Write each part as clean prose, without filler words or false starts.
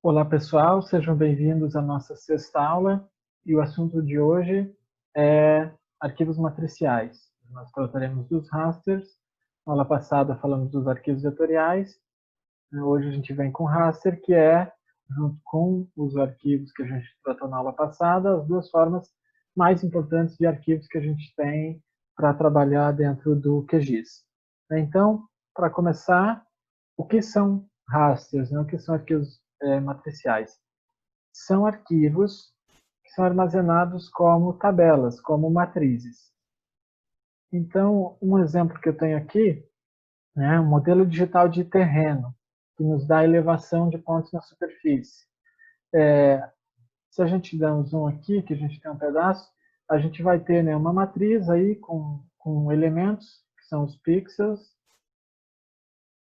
Olá pessoal, sejam bem-vindos à nossa sexta aula e o assunto de hoje é arquivos matriciais. Nós trataremos dos rasters. Na aula passada falamos dos arquivos vetoriais. Hoje a gente vem com raster, que é, junto com os arquivos que a gente tratou na aula passada, as duas formas mais importantes de arquivos que a gente tem para trabalhar dentro do QGIS. Então, para começar, o que são rasters, né? O que são arquivos matriciais? São arquivos que são armazenados como tabelas, como matrizes. Então, um exemplo que eu tenho aqui é um modelo digital de terreno, que nos dá a elevação de pontos na superfície. Se a gente der um zoom aqui, que a gente tem um pedaço, a gente vai ter, né, uma matriz aí com elementos, que são os pixels.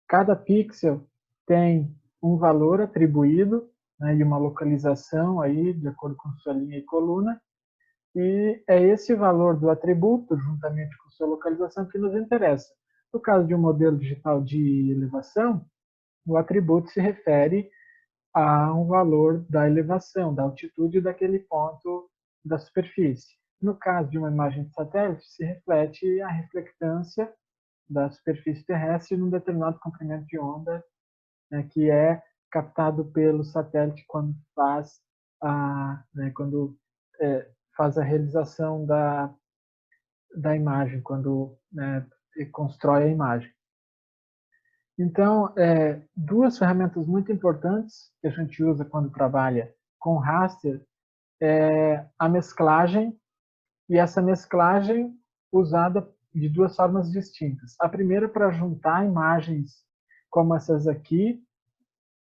Cada pixel tem um valor atribuído, né, e uma localização aí, de acordo com sua linha e coluna, e é esse valor do atributo, juntamente com sua localização, que nos interessa. No caso de um modelo digital de elevação, o atributo se refere a um valor da elevação, da altitude daquele ponto da superfície. No caso de uma imagem de satélite, se reflete a reflectância da superfície terrestre num determinado comprimento de onda, né, que é captado pelo satélite quando faz a realização da imagem, quando, né, constrói a imagem. Então, duas ferramentas muito importantes que a gente usa quando trabalha com raster é a mesclagem, e essa mesclagem usada de duas formas distintas. A primeira para juntar imagens como essas aqui.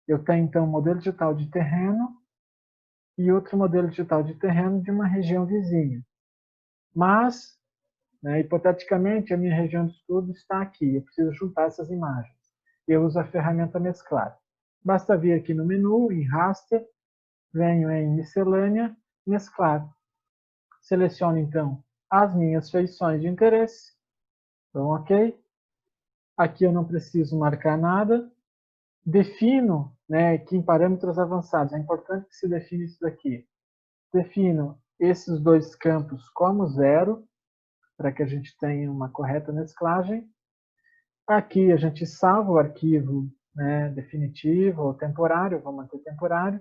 Eu tenho, então, um modelo digital de terreno e outro modelo digital de terreno de uma região vizinha. Mas, né, hipoteticamente, a minha região de estudo está aqui. Eu preciso juntar essas imagens. Eu uso a ferramenta mesclar. Basta vir aqui no menu, em raster, venho em miscelânea, mesclar. Seleciono, então, as minhas feições de interesse. Então, ok. Aqui eu não preciso marcar nada. Defino, né, que em parâmetros avançados, é importante que se define isso daqui. Defino esses dois campos como zero, para que a gente tenha uma correta mesclagem. Aqui a gente salva o arquivo, né, definitivo ou temporário, vou manter temporário,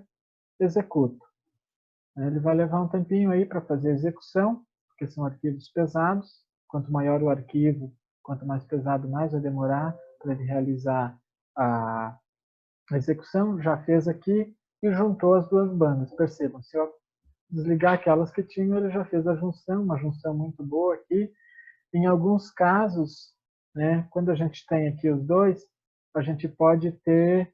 executo. Ele vai levar um tempinho aí para fazer a execução, porque são arquivos pesados. Quanto maior o arquivo, quanto mais pesado, mais vai demorar para ele realizar a execução. Já fez aqui e juntou as duas bandas. Percebam, se eu desligar aquelas que tinham, ele já fez a junção, uma junção muito boa aqui. Em alguns casos, né, quando a gente tem aqui os dois, a gente pode ter,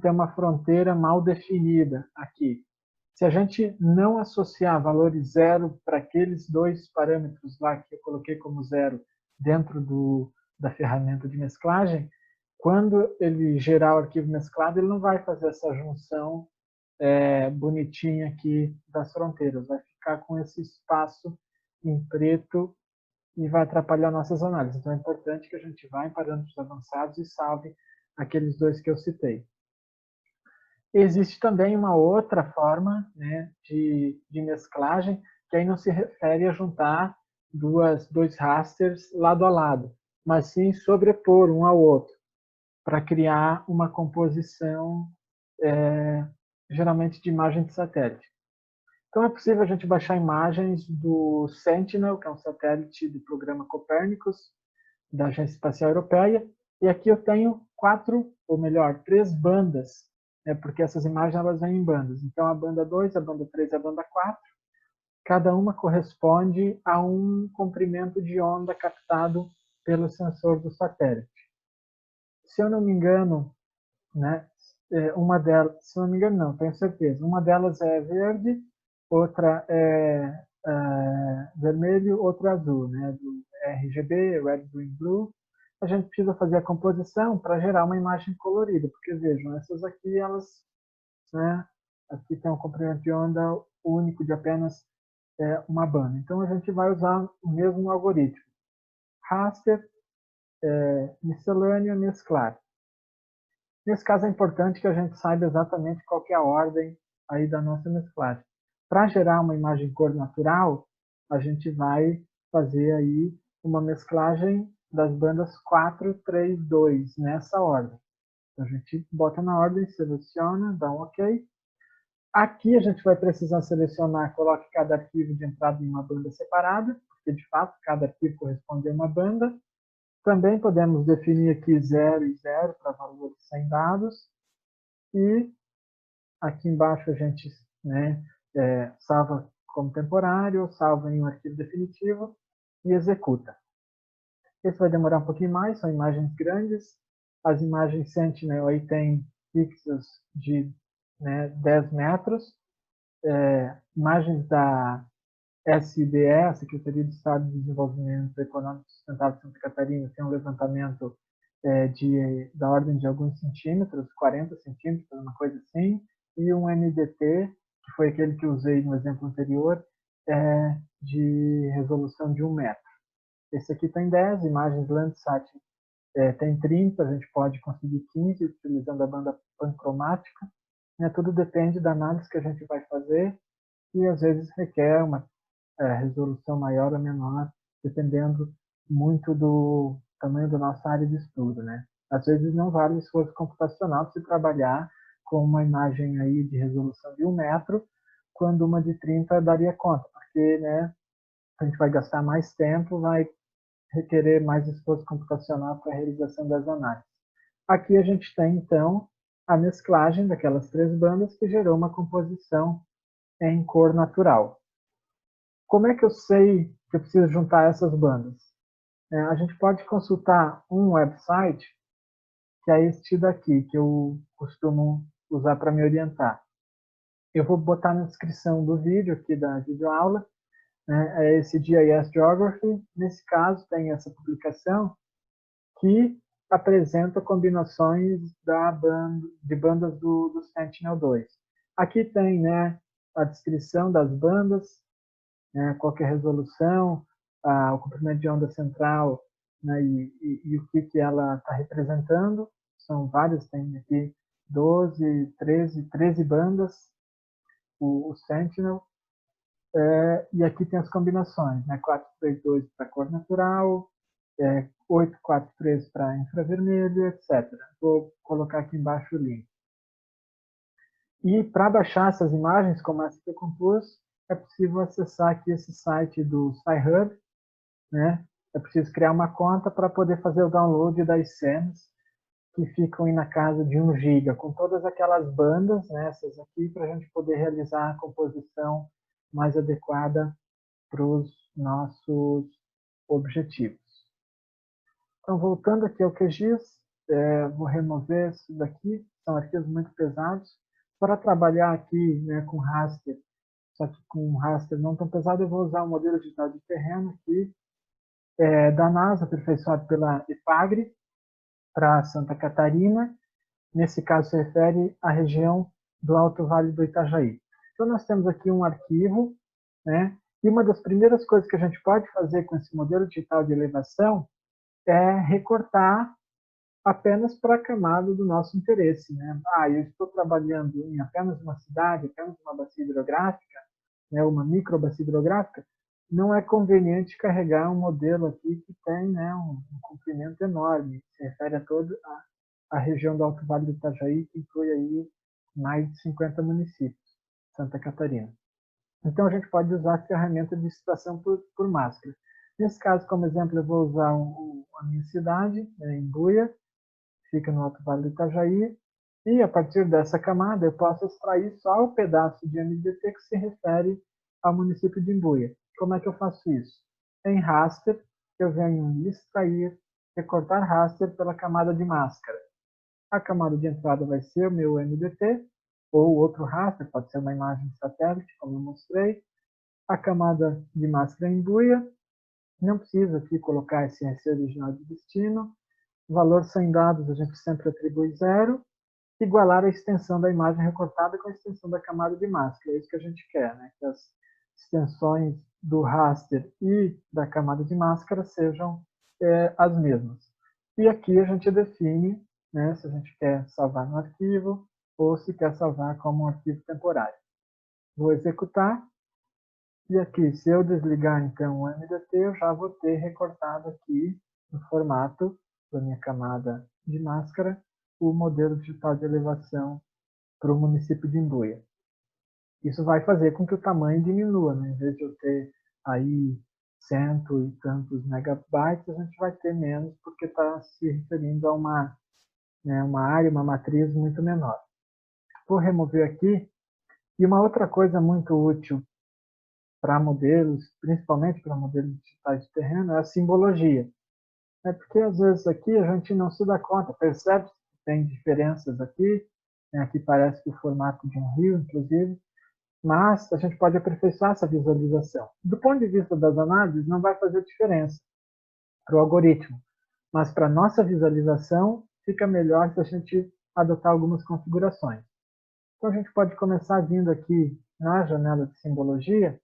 ter uma fronteira mal definida aqui. Se a gente não associar valores zero para aqueles dois parâmetros lá que eu coloquei como zero dentro da ferramenta de mesclagem, quando ele gerar o arquivo mesclado, ele não vai fazer essa junção bonitinha aqui das fronteiras, vai ficar com esse espaço em preto e vai atrapalhar nossas análises. Então é importante que a gente vá em parâmetros avançados e salve aqueles dois que eu citei. Existe também uma outra forma, né, de mesclagem, que aí não se refere a juntar dois rasters lado a lado, mas sim sobrepor um ao outro, para criar uma composição, geralmente de imagem de satélite. Então é possível a gente baixar imagens do Sentinel, que é um satélite do programa Copérnicus, da Agência Espacial Europeia, e aqui eu tenho quatro, ou melhor, três bandas, né, porque essas imagens elas vêm em bandas. Então a banda 2, a banda 3 e a banda 4, cada uma corresponde a um comprimento de onda captado pelo sensor do satélite. Se eu não me engano, né, uma delas, se não me engano não, tenho certeza, uma delas é verde, outra é vermelho, outra azul, né, do RGB, Red, Green, Blue. A gente precisa fazer a composição para gerar uma imagem colorida, porque vejam, essas aqui, elas, né, aqui tem um comprimento de onda único de apenas uma banda. Então a gente vai usar o mesmo algoritmo. Raster, miscelânea, mesclar. Nesse caso é importante que a gente saiba exatamente qual que é a ordem aí da nossa mesclagem. Para gerar uma imagem cor natural, a gente vai fazer aí uma mesclagem das bandas 4, 3, 2, nessa ordem. Então, a gente bota na ordem, seleciona, dá um OK. Aqui a gente vai precisar selecionar, coloque cada arquivo de entrada em uma banda separada, porque de fato cada arquivo corresponde a uma banda. Também podemos definir aqui 0 e 0 para valores sem dados. E aqui embaixo a gente, né, salva como temporário, salva em um arquivo definitivo e executa. Esse vai demorar um pouquinho mais, são imagens grandes. As imagens Sentinel aí tem pixels de, né, 10 metros. Imagens da SDE, Secretaria de Estado de Desenvolvimento Econômico Sustentável de Santa Catarina, tem um levantamento da ordem de alguns centímetros, 40 centímetros, uma coisa assim, e um MDT, que foi aquele que eu usei no exemplo anterior, de resolução de 1 metro. Esse aqui tem 10, imagens Landsat tem 30, a gente pode conseguir 15 utilizando a banda pancromática. Tudo depende da análise que a gente vai fazer e às vezes requer uma resolução maior ou menor, dependendo muito do tamanho da nossa área de estudo, né? Às vezes não vale esforço computacional se trabalhar com uma imagem aí de resolução de 1 metro, quando uma de 30 daria conta, porque, né, a gente vai gastar mais tempo, vai requerer mais esforço computacional para a realização das análises. Aqui a gente tem, então, a mesclagem daquelas 3 bandas que gerou uma composição em cor natural. Como é que eu sei que eu preciso juntar essas bandas? A gente pode consultar um website, que é este daqui, que eu costumo usar para me orientar. Eu vou botar na descrição do vídeo aqui da videoaula, né, é esse GIS Geography. Nesse caso, tem essa publicação que apresenta combinações de bandas do Sentinel-2. Aqui tem, né, a descrição das bandas, né, qual que é a resolução, o comprimento de onda central, né, e o que ela está representando. São várias, tem aqui 12, 13 bandas, o Sentinel. E aqui tem as combinações, né, 432 para cor natural, 843 para infravermelho, etc. Vou colocar aqui embaixo o link. E para baixar essas imagens, como essa que eu compus, é possível acessar aqui esse site do Sci-Hub, né? É preciso criar uma conta para poder fazer o download das cenas que ficam aí na casa de 1 GB, com todas aquelas bandas, né, essas aqui, para a gente poder realizar a composição mais adequada para os nossos objetivos. Então, voltando aqui ao QGIS, vou remover isso daqui, são arquivos muito pesados. Para trabalhar aqui, né, com raster, só que com um raster não tão pesado, eu vou usar um modelo digital de terreno aqui, da NASA, aperfeiçoado pela EPAGRE, para Santa Catarina. Nesse caso, se refere à região do Alto Vale do Itajaí. Então, nós temos aqui um arquivo, né? E uma das primeiras coisas que a gente pode fazer com esse modelo digital de elevação é recortar apenas para a camada do nosso interesse, né? Eu estou trabalhando em apenas uma cidade, apenas uma bacia hidrográfica, né, uma microbacia hidrográfica, não é conveniente carregar um modelo aqui que tem, né, um comprimento enorme, se refere a toda a região do Alto Vale do Itajaí, que inclui aí mais de 50 municípios, Santa Catarina. Então, a gente pode usar a ferramenta de extração por máscara. Nesse caso, como exemplo, eu vou usar a minha cidade, Embuia, fica no Alto Vale do Itajaí, e a partir dessa camada eu posso extrair só o pedaço de MDT que se refere ao município de Embuia. Como é que eu faço isso? Em raster, eu venho em extrair, recortar raster pela camada de máscara. A camada de entrada vai ser o meu MDT, ou outro raster, pode ser uma imagem de satélite, como eu mostrei. A camada de máscara Embuia, não precisa aqui colocar SRC original de destino. Valor sem dados a gente sempre atribui 0. Igualar a extensão da imagem recortada com a extensão da camada de máscara. É isso que a gente quer, né? Que as extensões do raster e da camada de máscara sejam as mesmas. E aqui a gente define né, se a gente quer salvar no arquivo ou se quer salvar como um arquivo temporário. Vou executar. E aqui, se eu desligar então o MDT, eu já vou ter recortado aqui no formato da minha camada de máscara o modelo digital de elevação para o município de Embuia. Isso vai fazer com que o tamanho diminua, né? Em vez de eu ter aí cento e tantos megabytes, a gente vai ter menos porque está se referindo a uma área, uma matriz muito menor. Vou remover aqui. E uma outra coisa muito útil para modelos, principalmente para modelos digitais de terreno, é a simbologia. É porque às vezes aqui a gente não se dá conta, percebe que tem diferenças aqui, né? Aqui parece que o formato de um rio, inclusive, mas a gente pode aperfeiçoar essa visualização. Do ponto de vista das análises, não vai fazer diferença para o algoritmo, mas para a nossa visualização fica melhor se a gente adotar algumas configurações. Então a gente pode começar vindo aqui na janela de simbologia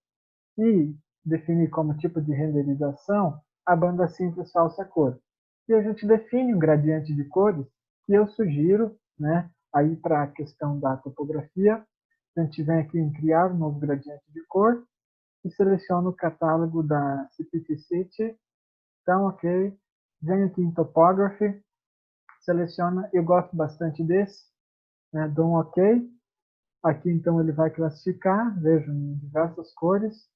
e definir como tipo de renderização a banda simples falsa cor. E a gente define um gradiente de cores que eu sugiro, né, aí para a questão da topografia, a gente vem aqui em criar um novo gradiente de cor e seleciona o catálogo da CPT City. Então, ok, venho aqui em Topography, seleciona, eu gosto bastante desse, né, dou um ok. Aqui então ele vai classificar, vejo em diversas cores,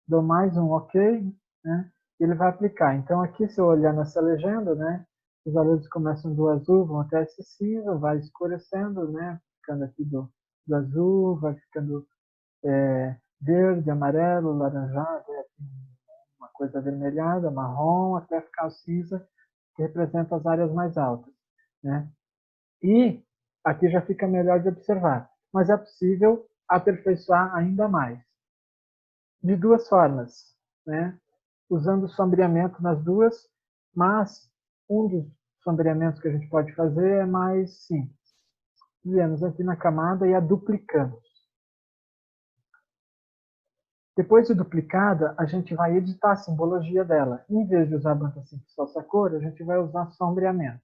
dou mais um ok, né, e ele vai aplicar. Então aqui se eu olhar nessa legenda, né, os valores começam do azul, vão até esse cinza, vai escurecendo, né, ficando aqui do azul, vai ficando verde, amarelo, laranjado, uma coisa avermelhada, marrom, até ficar o cinza, que representa as áreas mais altas, né? E aqui já fica melhor de observar, mas é possível aperfeiçoar ainda mais. De duas formas, né? Usando sombreamento nas duas, mas um dos sombreamentos que a gente pode fazer é mais simples. Viemos aqui na camada e a duplicamos. Depois de duplicada, a gente vai editar a simbologia dela. Em vez de usar a banda simples falsa cor, a gente vai usar sombreamento.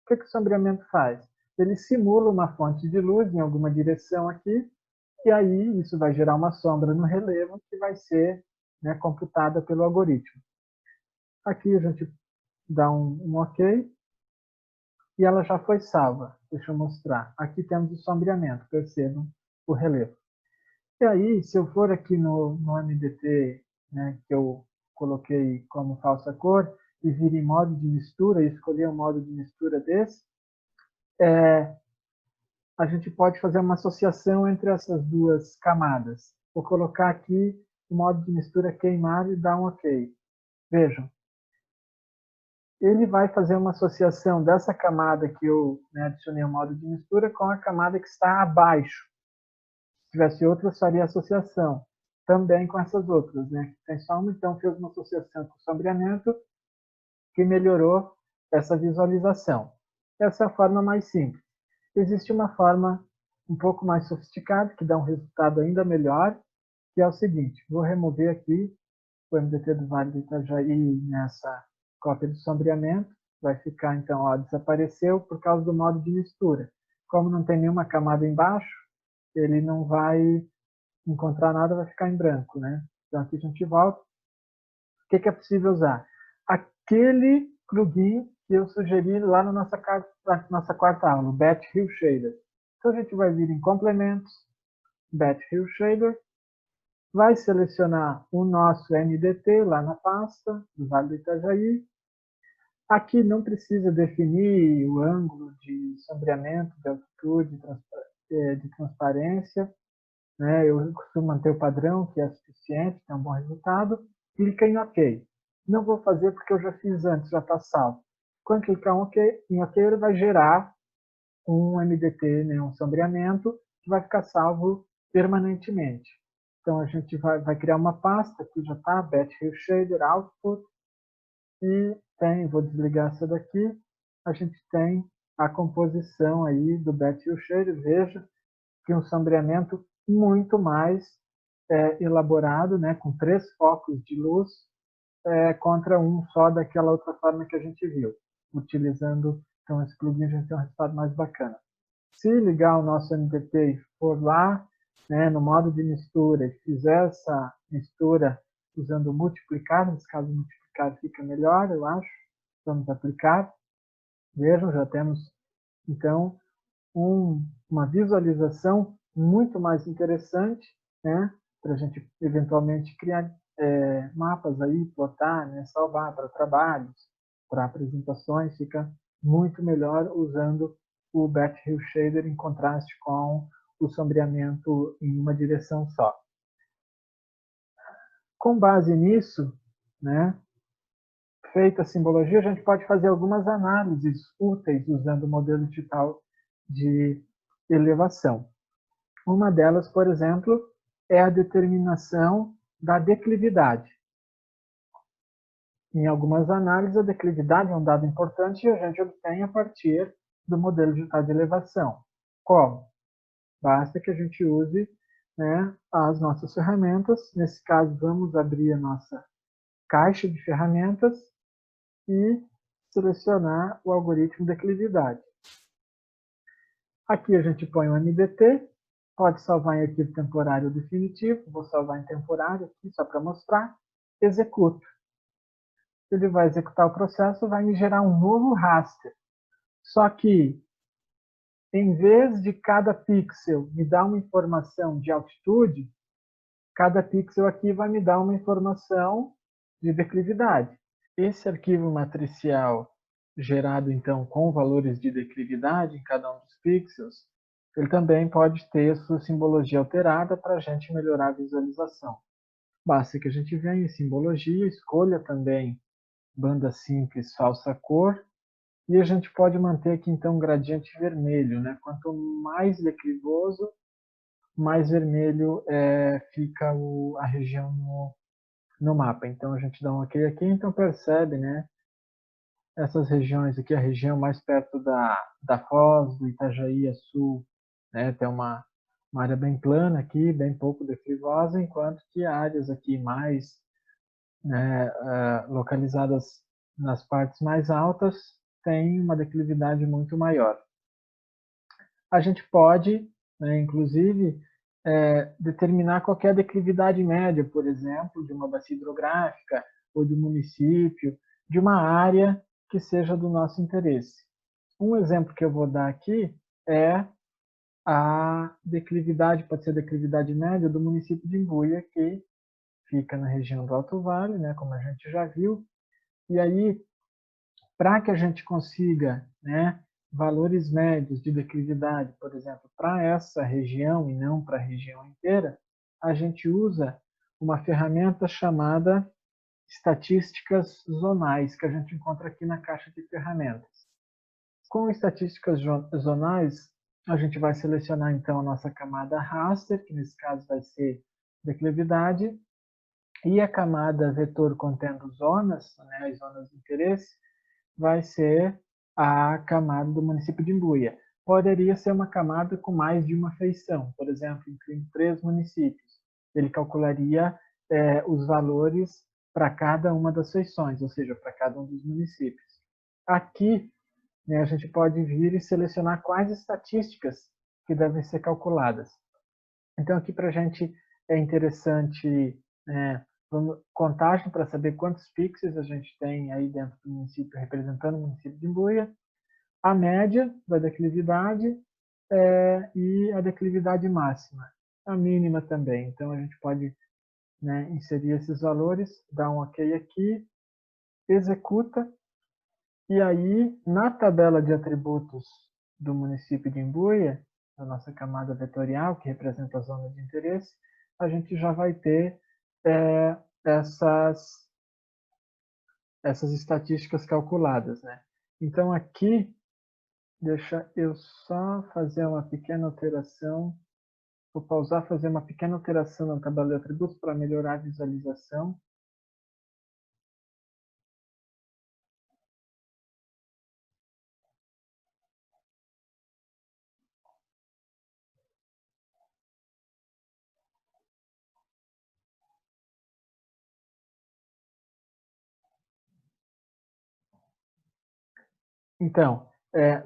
O que o sombreamento faz? Ele simula uma fonte de luz em alguma direção aqui, e aí isso vai gerar uma sombra no relevo que vai ser, né, computada pelo algoritmo. Aqui a gente dá um OK e ela já foi salva. Deixa eu mostrar. Aqui temos o sombreamento, percebam o relevo. E aí, se eu for aqui no MDT, né, que eu coloquei como falsa cor, e vir em modo de mistura, e escolher um modo de mistura desse, a gente pode fazer uma associação entre essas duas camadas. Vou colocar aqui o modo de mistura queimar e dar um OK. Vejam, ele vai fazer uma associação dessa camada que eu, né, adicionei o modo de mistura com a camada que está abaixo. Se tivesse outras, faria associação também com essas outras, né? Tem só uma, então fez uma associação com o sombreamento que melhorou essa visualização. Essa é a forma mais simples. Existe uma forma um pouco mais sofisticada, que dá um resultado ainda melhor, que é o seguinte, vou remover aqui o MDT do Vale do Itajaí nessa cópia de sombreamento, vai ficar então, ó, desapareceu por causa do modo de mistura. Como não tem nenhuma camada embaixo, ele não vai encontrar nada, vai ficar em branco, né? Então aqui a gente volta. O que é possível usar? Aquele plugin que eu sugeri lá na nossa quarta aula, o Bat Hue Shader. Então a gente vai vir em complementos, Bat Hue Shader, vai selecionar o nosso MDT lá na pasta do Vale do Itajaí. Aqui não precisa definir o ângulo de sombreamento, de altitude, de transparência, né? Eu costumo manter o padrão, que é suficiente, tem um bom resultado. Clica em OK. Não vou fazer porque eu já fiz antes, já está salvo. Quando clicar em OK, ele vai gerar um MDT, né, um sombreamento, que vai ficar salvo permanentemente. Então a gente vai criar uma pasta, aqui já está, Bat Hue Shader, Output, e vou desligar essa daqui, a gente tem a composição aí do Bat Hue Shader, veja que um sombreamento muito mais elaborado, né, com 3 focos de luz, contra um só daquela outra forma que a gente viu, utilizando Então, esse plugin a gente tem um resultado mais bacana. Se ligar o nosso MDT e for lá, né, no modo de mistura, e fizer essa mistura usando o multiplicado, nesse caso o multiplicado fica melhor, eu acho. Vamos aplicar. Vejam, já temos, então, uma visualização muito mais interessante, né, para a gente eventualmente criar mapas aí, plotar, né, salvar para trabalhos, para apresentações, fica muito melhor usando o Batch Hue Shader em contraste com o sombreamento em uma direção só. Com base nisso, né, feita a simbologia, a gente pode fazer algumas análises úteis usando o modelo digital de elevação. Uma delas, por exemplo, é a determinação da declividade. Em algumas análises, a declividade é um dado importante e a gente obtém a partir do modelo digital de elevação. Como? Basta que a gente use, né, as nossas ferramentas. Nesse caso, vamos abrir a nossa caixa de ferramentas e selecionar o algoritmo declividade. Aqui a gente põe o MDT, pode salvar em arquivo temporário ou definitivo, vou salvar em temporário aqui só para mostrar, executo. Ele vai executar o processo, vai me gerar um novo raster. Só que, em vez de cada pixel me dar uma informação de altitude, cada pixel aqui vai me dar uma informação de declividade. Esse arquivo matricial gerado, então, com valores de declividade em cada um dos pixels, ele também pode ter sua simbologia alterada para a gente melhorar a visualização. Basta que a gente venha em simbologia, escolha também banda simples, falsa cor, e a gente pode manter aqui, então, um gradiente vermelho, né? Quanto mais declivoso, mais vermelho fica a região no mapa. Então, a gente dá um OK aqui, então percebe, né? Essas regiões aqui, a região mais perto da Foz, do Itajaí a sul, né, tem uma área bem plana aqui, bem pouco declivosa, enquanto que áreas aqui mais, né, localizadas nas partes mais altas têm uma declividade muito maior. A gente pode, né, inclusive, determinar qualquer declividade média, por exemplo, de uma bacia hidrográfica ou de um município, de uma área que seja do nosso interesse. Um exemplo que eu vou dar aqui é a declividade, pode ser a declividade média do município de Imbuia, que fica na região do Alto Vale, né, como a gente já viu. E aí, para que a gente consiga, né, valores médios de declividade, por exemplo, para essa região e não para a região inteira, a gente usa uma ferramenta chamada estatísticas zonais, que a gente encontra aqui na caixa de ferramentas. Com estatísticas zonais, a gente vai selecionar então a nossa camada raster, que nesse caso vai ser declividade, e a camada vetor contendo zonas, né, as zonas de interesse, vai ser a camada do município de Imbuia. Poderia ser uma camada com mais de uma feição, por exemplo, entre 3 municípios. Ele calcularia os valores para cada uma das feições, ou seja, para cada um dos municípios. Aqui, né, a gente pode vir e selecionar quais estatísticas que devem ser calculadas. Então, aqui para a gente é interessante contagem para saber quantos pixels a gente tem aí dentro do município, representando o município de Imbuia, a média da declividade e a declividade máxima, a mínima também. Então, a gente pode, né, inserir esses valores, dar um OK aqui, executa, e aí, na tabela de atributos do município de Imbuia, a nossa camada vetorial, que representa a zona de interesse, a gente já vai ter essas estatísticas calculadas, né? Então, aqui, deixa eu só fazer uma pequena alteração. Vou pausar, fazer uma pequena alteração na tabela de atributos para melhorar a visualização. Então,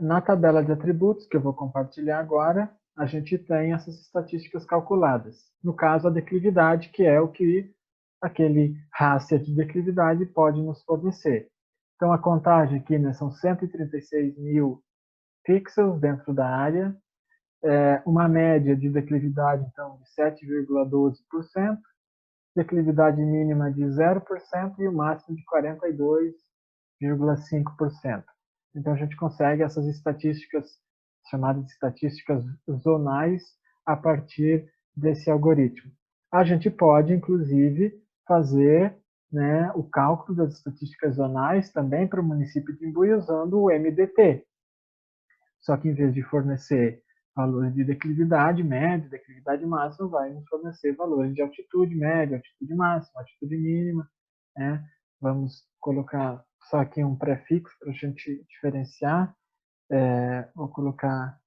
Na tabela de atributos, que eu vou compartilhar agora, a gente tem essas estatísticas calculadas. No caso, a declividade, que é o que aquele raster de declividade pode nos fornecer. Então, a contagem aqui, né, são 136 mil pixels dentro da área, uma média de declividade, então, de 7,12%, declividade mínima de 0% e o máximo de 42,5%. Então, a gente consegue essas estatísticas, chamadas de estatísticas zonais, a partir desse algoritmo. A gente pode, inclusive, fazer, né, o cálculo das estatísticas zonais também para o município de Imbuí usando o MDT. Só que, em vez de fornecer valores de declividade média, declividade máxima, vai nos fornecer valores de altitude média, altitude máxima, altitude mínima, né? Vamos colocar só aqui um prefixo para a gente diferenciar. Vou colocar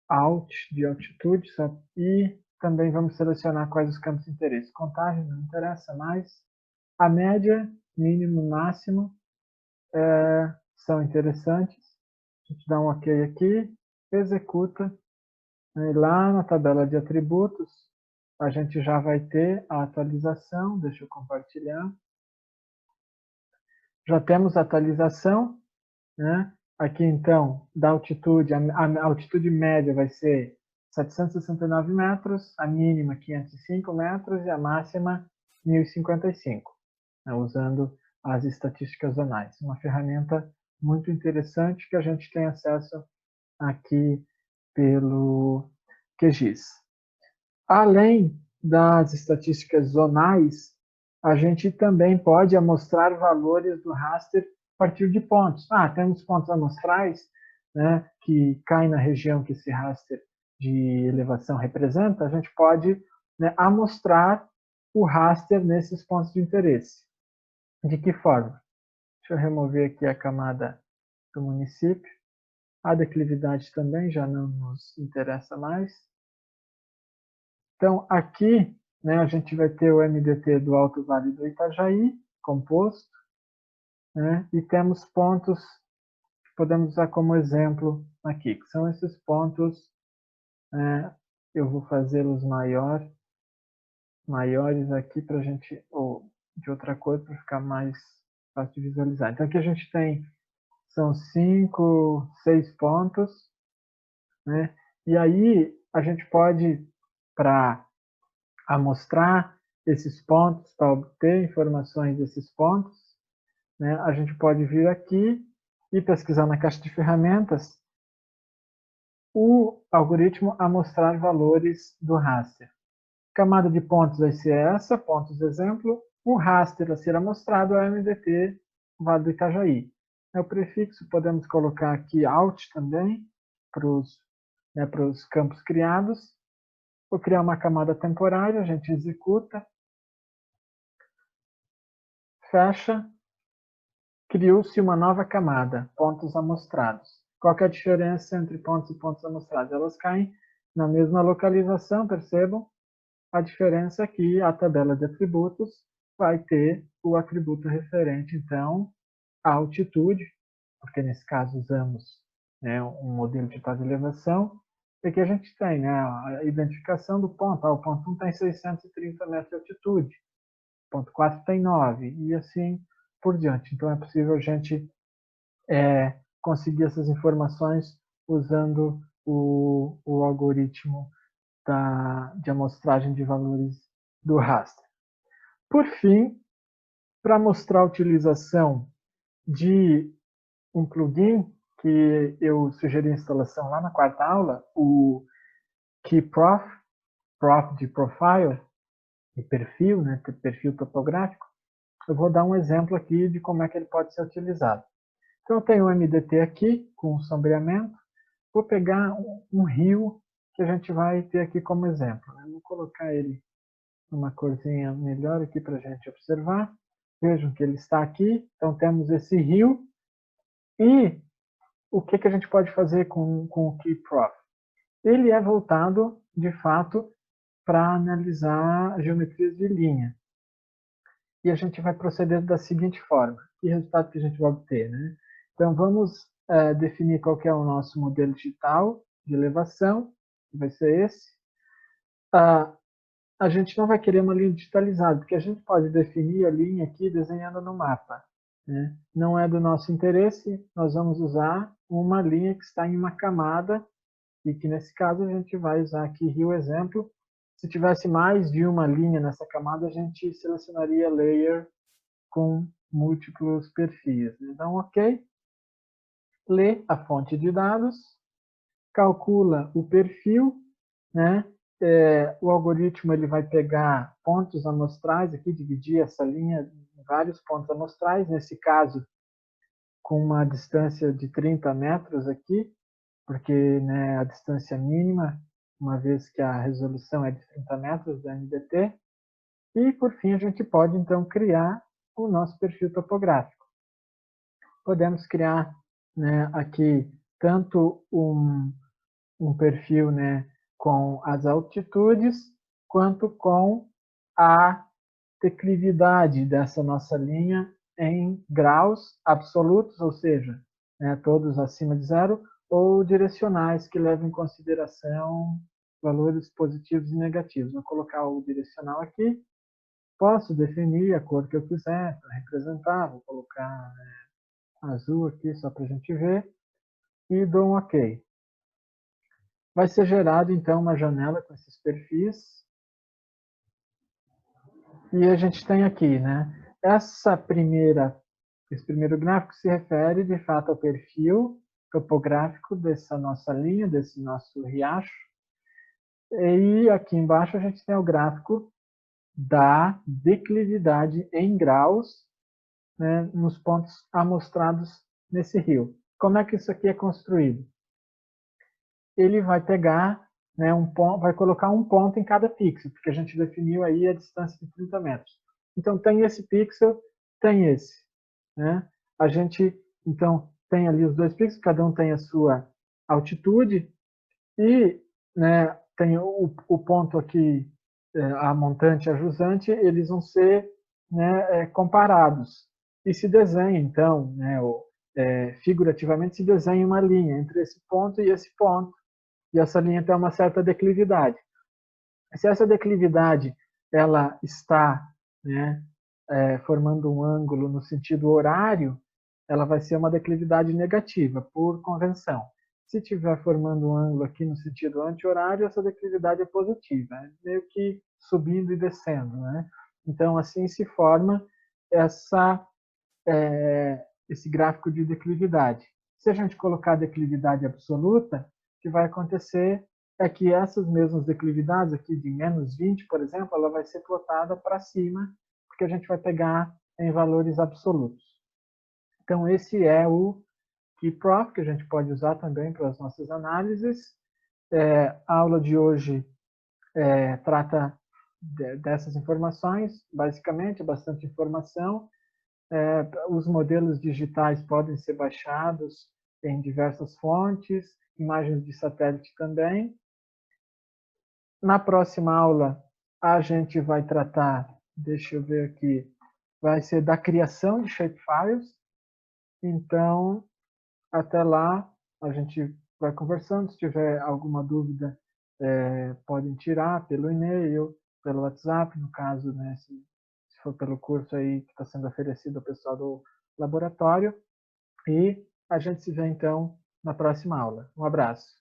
alt de altitude e também vamos selecionar quais os campos de interesse. Contagem não interessa mais. A média, mínimo, máximo são interessantes. A gente dá um OK aqui, executa. E lá na tabela de atributos, a gente já vai ter a atualização. Deixa eu compartilhar. Já temos a atualização, né? Aqui, então, da altitude, a altitude média vai ser 769 metros, a mínima 505 metros e a máxima 1055, né? Usando as estatísticas zonais. Uma ferramenta muito interessante que a gente tem acesso aqui pelo QGIS. Além das estatísticas zonais, a gente também pode amostrar valores do raster a partir de pontos. Temos pontos amostrais, né, que caem na região que esse raster de elevação representa. A gente pode, né, amostrar o raster nesses pontos de interesse. De que forma? Deixa eu remover aqui a camada do município. A declividade também já não nos interessa mais. Então, aqui, né, a gente vai ter o MDT do Alto Vale do Itajaí, composto, né, e temos pontos que podemos usar como exemplo aqui, que são esses pontos, eu vou fazê-los maiores aqui para a gente, ou de outra cor, para ficar mais fácil de visualizar. Então, aqui a gente tem, são 5, 6 pontos, né, e aí a gente pode, para amostrar esses pontos, para obter informações desses pontos, né, a gente pode vir aqui e pesquisar na caixa de ferramentas o algoritmo amostrar valores do raster. Camada de pontos vai ser essa, pontos exemplo. O raster a ser amostrado é o MDT Vale do Itajaí. O prefixo podemos colocar aqui alt também, para os campos criados. Vou criar uma camada temporária, a gente executa, fecha, criou-se uma nova camada, pontos amostrados. Qual que é a diferença entre pontos e pontos amostrados? Elas caem na mesma localização, percebam? A diferença é que a tabela de atributos vai ter o atributo referente, então, à altitude, porque nesse caso usamos, né, um modelo de de elevação, e aqui a gente tem, né, a identificação do ponto. O ponto 1 tem 630 metros de altitude, o ponto 4 tem 9, e assim por diante. Então, é possível a gente conseguir essas informações usando o algoritmo de amostragem de valores do raster. Por fim, para mostrar a utilização de um plugin que eu sugeri a instalação lá na quarta aula, o KeyProf, Prof de Profile, de perfil, né, perfil topográfico, eu vou dar um exemplo aqui de como é que ele pode ser utilizado. Então, eu tenho o MDT aqui, com sombreamento. Vou pegar um rio que a gente vai ter aqui como exemplo. Vou colocar ele numa corzinha melhor aqui para a gente observar. Vejam que ele está aqui. Então, temos esse rio. E o que a gente pode fazer com o KeyProf? Ele é voltado, de fato, para analisar geometrias de linha. E a gente vai proceder da seguinte forma. que resultado que a gente vai obter, né? Então, vamos definir qual que é o nosso modelo digital de elevação, que vai ser esse. A gente não vai querer uma linha digitalizada, porque a gente pode definir a linha aqui desenhando no mapa, né? Não é do nosso interesse, nós vamos usar uma linha que está em uma camada, e que nesse caso a gente vai usar aqui Rio Exemplo. Se tivesse mais de uma linha nessa camada, a gente selecionaria Layer com múltiplos perfis. Então, ok. Lê a fonte de dados, calcula o perfil, né? O algoritmo ele vai pegar pontos amostrais, aqui dividir essa linha em vários pontos amostrais, nesse caso com uma distância de 30 metros aqui, porque, né, a distância mínima, uma vez que a resolução é de 30 metros da NDT. E, por fim, a gente pode, então, criar o nosso perfil topográfico. Podemos criar, né, aqui tanto um perfil, né, com as altitudes, quanto com a declividade dessa nossa linha em graus absolutos, ou seja, né, todos acima de zero, ou direcionais que levam em consideração valores positivos e negativos. Vou colocar o direcional aqui. Posso definir a cor que eu quiser para representar. Vou colocar azul aqui só para a gente ver. E dou um OK. Vai ser gerado, então, uma janela com esses perfis. E a gente tem aqui, né? Esse primeiro gráfico se refere, de fato, ao perfil topográfico dessa nossa linha, desse nosso riacho. E aqui embaixo a gente tem o gráfico da declividade em graus, né, nos pontos amostrados nesse rio. Como é que isso aqui é construído? Ele vai pegar, né, vai colocar um ponto em cada pixel, porque a gente definiu aí a distância de 30 metros. Então, tem esse pixel, tem esse. Né? A gente, então, tem ali os dois pixels, cada um tem a sua altitude, e, né, tem o ponto aqui, a montante e a jusante, eles vão ser, né, comparados. E se desenha, então, né, figurativamente, se desenha uma linha entre esse ponto e esse ponto, e essa linha tem uma certa declividade. Se essa declividade ela está, né, formando um ângulo no sentido horário, ela vai ser uma declividade negativa, por convenção. Se estiver formando um ângulo aqui no sentido anti-horário, essa declividade é positiva, meio que subindo e descendo. Né? Então, assim se forma esse gráfico de declividade. Se a gente colocar a declividade absoluta, o que vai acontecer é que essas mesmas declividades aqui de menos 20, por exemplo, ela vai ser plotada para cima, porque a gente vai pegar em valores absolutos. Então, esse é o KeyProf, que a gente pode usar também para as nossas análises. A aula de hoje trata dessas informações, basicamente, bastante informação. Os modelos digitais podem ser baixados em diversas fontes, imagens de satélite também. Na próxima aula, a gente vai tratar, deixa eu ver aqui, vai ser da criação de shapefiles. Então, até lá, a gente vai conversando. Se tiver alguma dúvida, podem tirar pelo e-mail, pelo WhatsApp, no caso, né, se for pelo curso aí que está sendo oferecido ao pessoal do laboratório. E a gente se vê, então, na próxima aula. Um abraço.